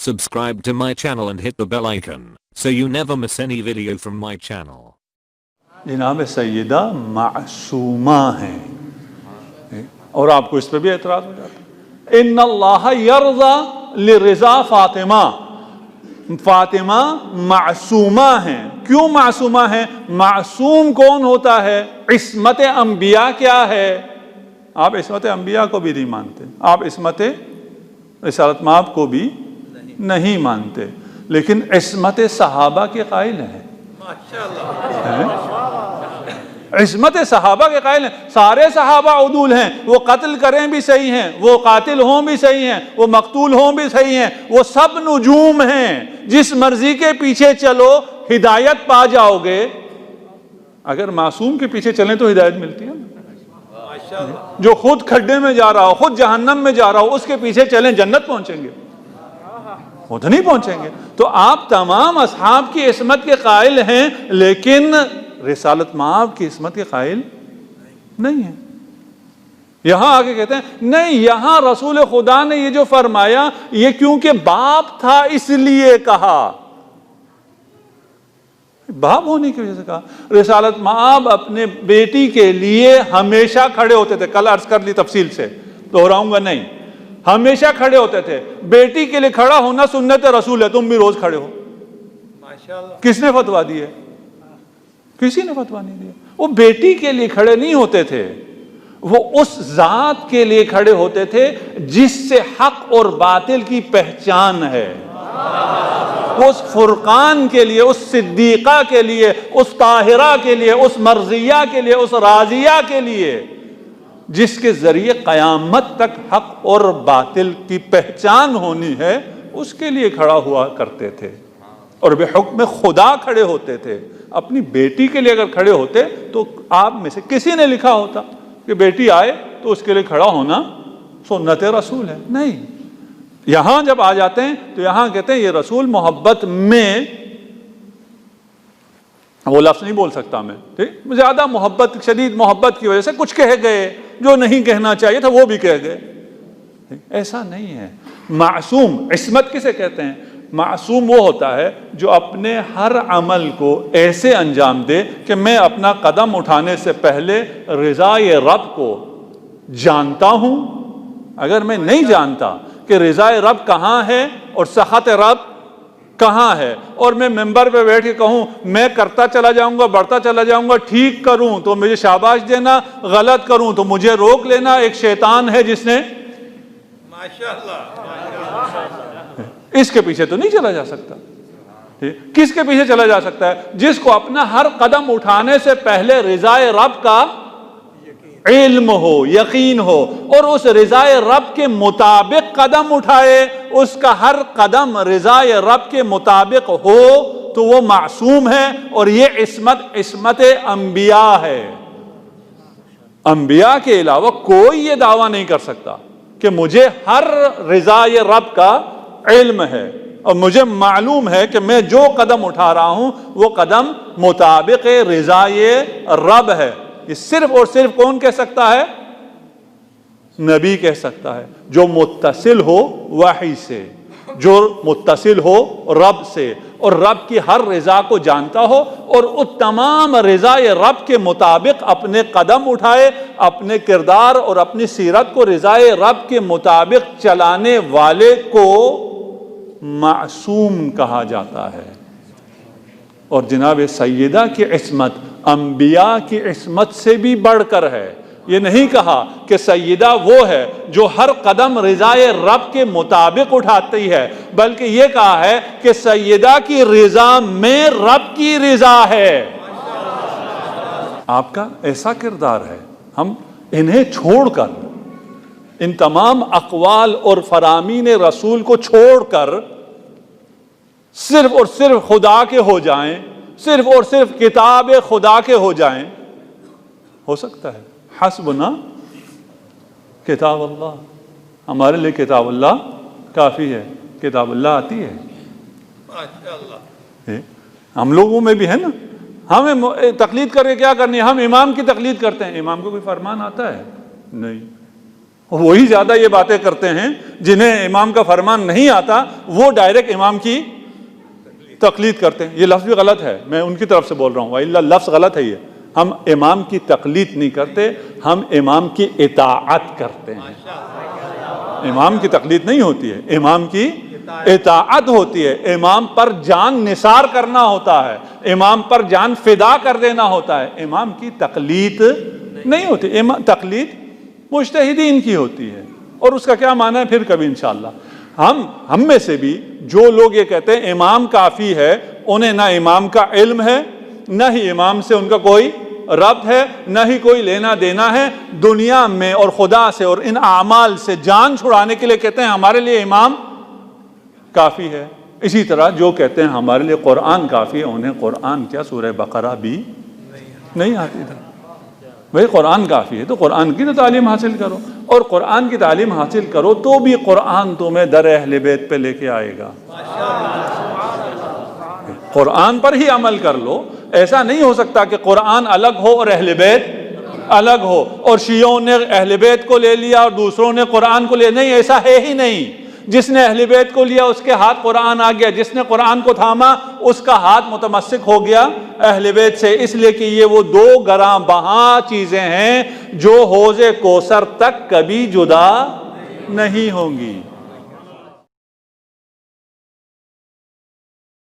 Subscribe to my channel and hit the bell icon so you never miss any video from my channel. जनाब सैयदा मासूमा हैं और आपको इस पर भी एतराज हो जाता है। इन्नल्लाह यर्ज़ा लिरज़ा फातिमा, फातिमा मासूमा हैं। क्यों मासूमा हैं? मासूम कौन होता है? इस्मत अंबिया क्या है? आप इस्मत अंबिया को भी नहीं मानते, आप इस्मत रिसालत माब को भी नहीं मानते, लेकिन इस्मत सहाबा के कायल हैं। इस्मत सहाबा के कायल हैं। सारे सहाबा उदूल हैं, वो कत्ल करें भी सही हैं, वो कातिल हों भी सही हैं, वो मकतूल हों भी सही हैं, वो सब नुजूम हैं। जिस मर्जी के पीछे चलो हिदायत पा जाओगे। अगर मासूम के पीछे चलें तो हिदायत मिलती है। जो खुद खड्डे में जा रहा हो, खुद जहन्नम में जा रहा हो, उसके पीछे चलें जन्नत पहुंचेंगे? वो तो नहीं पहुंचेंगे। तो आप तमाम असहाब की इस्मत के कायल हैं, लेकिन रिसालत माब की इस्मत के कायल नहीं है। यहां आके कहते हैं नहीं, यहां रसूल खुदा ने ये जो फरमाया ये क्योंकि बाप था इसलिए कहा, बाप होने की वजह से कहा। रिसालत माब अपने बेटी के लिए हमेशा खड़े होते थे। कल अर्ज कर ली तफसील से, दोहराऊंगा नहीं। हमेशा खड़े होते थे। बेटी के लिए खड़ा होना सुन्नत रसूल है, तुम भी रोज खड़े हो। माशाअल्लाह। किसने फतवा दिया? किसी ने फतवा नहीं दिया। वो बेटी के लिए खड़े नहीं होते थे, वो उस जात के लिए खड़े होते थे जिससे हक और बातिल की पहचान है। उस फुरकान के लिए, उस सिद्दीका के लिए, उस ताहिरा के लिए, उस मर्जिया के लिए, उस राजिया के लिए, जिसके जरिए कयामत तक हक और बातिल की पहचान होनी है, उसके लिए खड़ा हुआ करते थे। और बेहुक्म खुदा खड़े होते थे। अपनी बेटी के लिए अगर खड़े होते तो आप में से किसी ने लिखा होता कि बेटी आए तो उसके लिए खड़ा होना सुन्नत रसूल है? नहीं। यहां जब आ जाते हैं तो यहां कहते हैं ये रसूल मोहब्बत में, वो लफ्ज़ नहीं बोल सकता मैं, ठीक, ज्यादा मोहब्बत, शदीद मोहब्बत की वजह से कुछ कह गए जो नहीं कहना चाहिए था, वो भी कह गए। ऐसा नहीं है। मासूम इस्मत किसे कहते हैं? मासूम वो होता है जो अपने हर अमल को ऐसे अंजाम दे कि मैं अपना कदम उठाने से पहले रिज़ाए रब को जानता हूं। अगर मैं नहीं जानता कि रिज़ाए रब कहाँ है और सख़त रब कहाँ है, और मैं मिंबर पे बैठ के कहूँ मैं करता चला जाऊंगा, बढ़ता चला जाऊंगा, ठीक करूं तो मुझे शाबाश देना, गलत करूं तो मुझे रोक लेना, एक शैतान है जिसने, माशाअल्लाह, इसके पीछे तो नहीं चला जा सकता। किसके पीछे चला जा सकता है? जिसको अपना हर कदम उठाने से पहले रिज़ाए रब का इल्म हो, यकीन हो, और उस रिज़ाए रब के मुताबिक कदम उठाए, उसका हर कदम रिज़ाए रब के मुताबिक हो, तो वो मासूम है। और ये इस्मत अंबिया है। अंबिया के अलावा कोई ये दावा नहीं कर सकता कि मुझे हर रिज़ाए रब का इल्म है और मुझे मालूम है कि मैं जो कदम उठा रहा हूं वो कदम मुताबिक रिज़ाए रब है। ये सिर्फ और सिर्फ कौन कह सकता है? नबी कह सकता है, जो मुत्तसिल हो वही से, जो मुत्तसिल हो रब से, और रब की हर रिज़ा को जानता हो, और उस तमाम रिज़ाए रब के मुताबिक अपने कदम उठाए, अपने किरदार और अपनी सीरत को रिज़ाए रब के मुताबिक चलाने वाले को मासूम कहा जाता है। और जनाब सैयदा की इस्मत अंबिया की इस्मत से भी बढ़कर है। ये नहीं कहा कि सैयदा वो है जो हर कदम रिज़ाए रब के मुताबिक उठाती है, बल्कि ये कहा है कि सैयदा की रिज़ा में रब की रिज़ा है। आपका ऐसा किरदार है। हम इन्हें छोड़कर, इन तमाम अक़वाल और फरामीन रसूल को छोड़कर सिर्फ और सिर्फ खुदा के हो जाएं, सिर्फ और सिर्फ किताब खुदा के हो जाएं, हो सकता है? हस्बुना किताब अल्लाह, हमारे लिए किताब अल्लाह काफ़ी है। किताब अल्लाह आती है माशाअल्लाह। हम लोगों में भी है ना, हमें तकलीद करके क्या करनी है? हम इमाम की तकलीद करते हैं। इमाम को कोई फरमान आता है? नहीं। वही ज्यादा ये बातें करते हैं جنہیں امام کا فرمان نہیں آتا وہ ڈائریکٹ امام کی تقلید کرتے ہیں. یہ لفظ بھی غلط ہے, میں ان کی طرف سے بول رہا ہوں, وَإِلَّا لفظ غلط ہے. یہ ہم امام کی تقلید نہیں کرتے, ہم امام کی اطاعت کرتے ہیں. امام کی تقلید نہیں ہوتی ہے, امام کی اطاعت ہوتی ہے. امام پر جان نثار کرنا ہوتا ہے, امام پر جان فدا کر دینا ہوتا ہے. امام کی تقلید نہیں ہوتی. تقلید مجتہدین کی ہوتی ہے. اور اس کا کیا معنی ہے پھر کبھی انشاءاللہ. ہم میں سے بھی جو لوگ یہ کہتے ہیں امام کافی ہے, انہیں نہ امام کا علم ہے, نہ ہی امام سے ان کا کوئی ربط ہے, نہ ہی کوئی لینا دینا ہے. دنیا میں اور خدا سے اور ان اعمال سے جان چھڑانے کے لیے کہتے ہیں ہمارے لیے امام کافی ہے. اسی طرح جو کہتے ہیں ہمارے لیے قرآن کافی ہے, انہیں قرآن کیا سورہ بقرہ بھی نہیں آتی تھا. بھئی قرآن کافی ہے تو قرآن کی تو تعلیم حاصل کرو, اور قرآن کی تعلیم حاصل کرو تو بھی قرآن تمہیں در اہل بیت پہ لے کے آئے گا. قرآن پر ہی عمل کر لو. ایسا نہیں ہو سکتا کہ قرآن الگ ہو اور اہل بیت الگ ہو, اور شیعوں نے اہل بیت کو لے لیا اور دوسروں نے قرآن کو لے. نہیں, ایسا ہے ہی نہیں. جس نے اہل بیت کو لیا اس کے ہاتھ قرآن آ گیا, جس نے قرآن کو تھاما اس کا ہاتھ متمسک ہو گیا اہل بیت سے. اس لیے کہ یہ وہ دو گراں بہاں چیزیں ہیں جو حوض کوثر تک کبھی جدا نہیں ہوں گی.